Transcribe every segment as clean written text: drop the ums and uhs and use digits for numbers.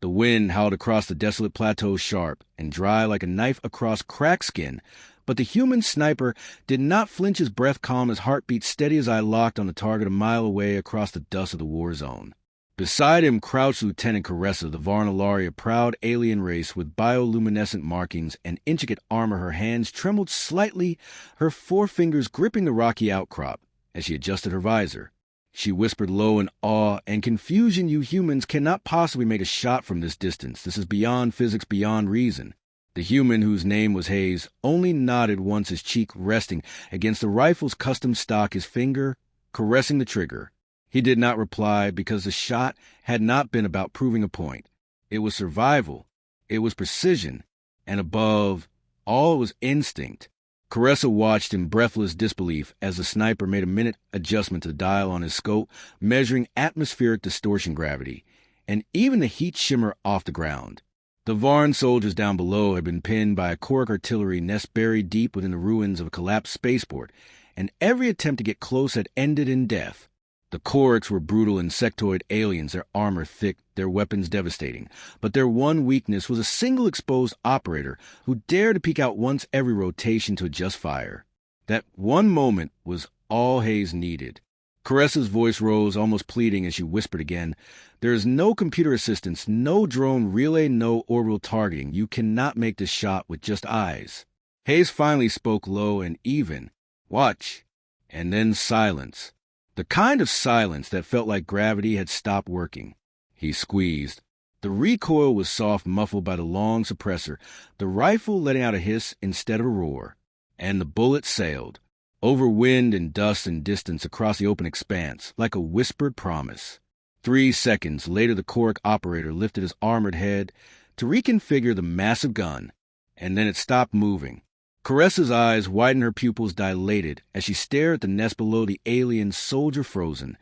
The wind howled across the desolate plateau sharp and dry like a knife across cracked skin, but the human sniper did not flinch, his breath calm, his heartbeat steady as I locked on the target a mile away across the dust of the war zone. Beside him crouched Lieutenant Caressa, the Varnalari, a proud alien race with bioluminescent markings and intricate armor. Her hands trembled slightly, her forefingers gripping the rocky outcrop as she adjusted her visor. She whispered low in awe and confusion, "You humans cannot possibly make a shot from this distance. This is beyond physics, beyond reason." The human, whose name was Hayes, only nodded once, his cheek resting against the rifle's custom stock, his finger caressing the trigger. He did not reply because the shot had not been about proving a point. It was survival. It was precision. And above all, it was instinct. Caressa watched in breathless disbelief as the sniper made a minute adjustment to the dial on his scope, measuring atmospheric distortion gravity, and even the heat shimmer off the ground. The Varn soldiers down below had been pinned by a Korok artillery nest buried deep within the ruins of a collapsed spaceport, and every attempt to get close had ended in death. The Koroks were brutal insectoid aliens, their armor thick, their weapons devastating. But their one weakness was a single exposed operator who dared to peek out once every rotation to adjust fire. That one moment was all Hayes needed. Caressa's voice rose, almost pleading, as she whispered again, "There is no computer assistance, no drone relay, no orbital targeting. You cannot make this shot with just eyes." Hayes finally spoke low and even. "Watch." And then silence. The kind of silence that felt like gravity had stopped working. He squeezed. The recoil was soft, muffled by the long suppressor, the rifle letting out a hiss instead of a roar. And the bullet sailed, over wind and dust and distance across the open expanse, like a whispered promise. 3 seconds later, the Korok operator lifted his armored head to reconfigure the massive gun, and then it stopped moving. Caressa's eyes widened, her pupils dilated as she stared at the nest below, the alien soldier frozen,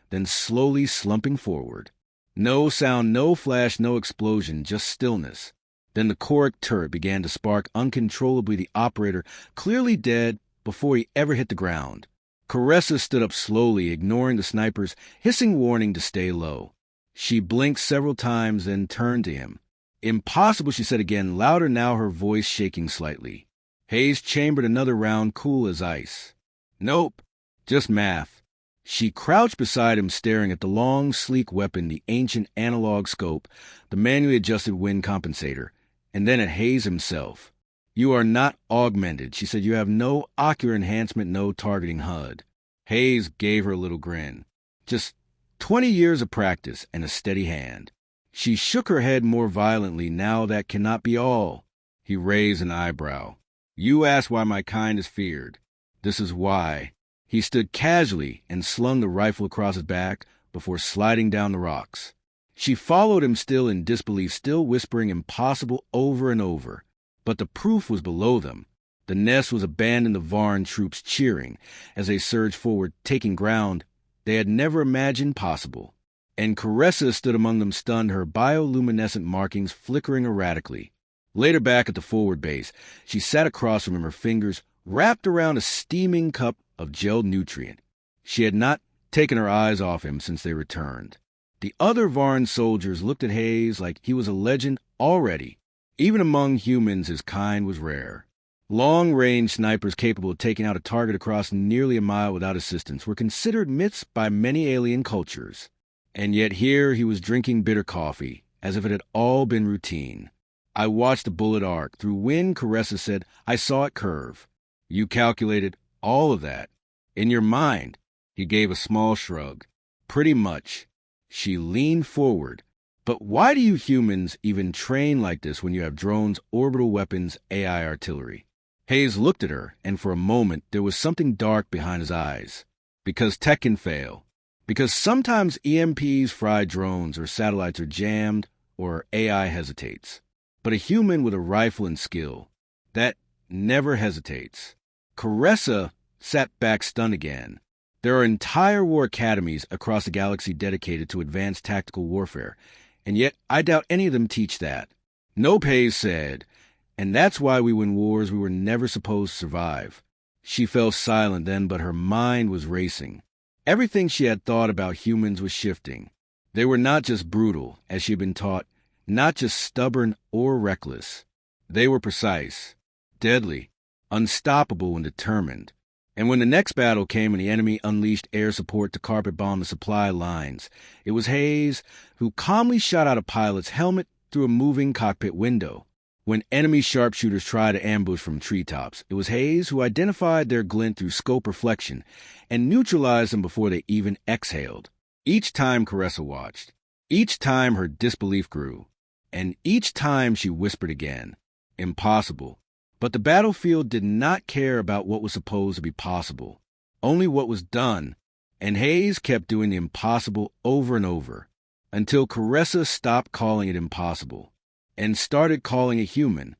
then slowly slumping forward. No sound, no flash, no explosion, just stillness. Then the Korok turret began to spark uncontrollably, the operator clearly dead before he ever hit the ground. Caressa stood up slowly, ignoring the sniper's hissing warning to stay low. She blinked several times, then turned to him. "Impossible," she said again, louder now, her voice shaking slightly. Hayes chambered another round, cool as ice. "Nope, just math." She crouched beside him, staring at the long, sleek weapon, the ancient analog scope, the manually adjusted wind compensator, and then at Hayes himself. "You are not augmented," she said. "You have no ocular enhancement, no targeting HUD." Hayes gave her a little grin. "Just 20 years of practice and a steady hand." She shook her head more violently. "Now that cannot be all." He raised an eyebrow. "You ask why my kind is feared. This is why." He stood casually and slung the rifle across his back before sliding down the rocks. She followed him, still in disbelief, still whispering impossible over and over. But the proof was below them. The nest was abandoned, the Varn troops cheering as they surged forward, taking ground they had never imagined possible. And Caressa stood among them, stunned, her bioluminescent markings flickering erratically. Later, back at the forward base, she sat across from him, her fingers wrapped around a steaming cup of gelled nutrient. She had not taken her eyes off him since they returned. The other Varn soldiers looked at Hayes like he was a legend already. Even among humans, his kind was rare. Long-range snipers capable of taking out a target across nearly a mile without assistance were considered myths by many alien cultures. And yet here he was drinking bitter coffee, as if it had all been routine. "I watched the bullet arc. Through wind," Caressa said. "I saw it curve." "You calculated all of that? In your mind?" He gave a small shrug. "Pretty much." She leaned forward. "But why do you humans even train like this when you have drones, orbital weapons, AI artillery?" Hayes looked at her, and for a moment there was something dark behind his eyes. "Because tech can fail. Because sometimes EMPs fry drones, or satellites are jammed, or AI hesitates. But a human with a rifle and skill, that never hesitates." Caressa sat back, stunned again. There are entire war academies across the galaxy dedicated to advanced tactical warfare, and yet I doubt any of them teach that. "Nope," Hayes said, "and that's why we win wars we were never supposed to survive." She fell silent then, but her mind was racing. Everything she had thought about humans was shifting. They were not just brutal, as she had been taught. not just stubborn or reckless. They were precise, deadly, unstoppable, and determined. And when the next battle came and the enemy unleashed air support to carpet bomb the supply lines, it was Hayes who calmly shot out a pilot's helmet through a moving cockpit window. When enemy sharpshooters tried to ambush from treetops, it was Hayes who identified their glint through scope reflection and neutralized them before they even exhaled. Each time Caressa watched, each time her disbelief grew, and each time she whispered again, "Impossible." But the battlefield did not care about what was supposed to be possible, only what was done, and Hayes kept doing the impossible over and over, until Caressa stopped calling it impossible and started calling it human.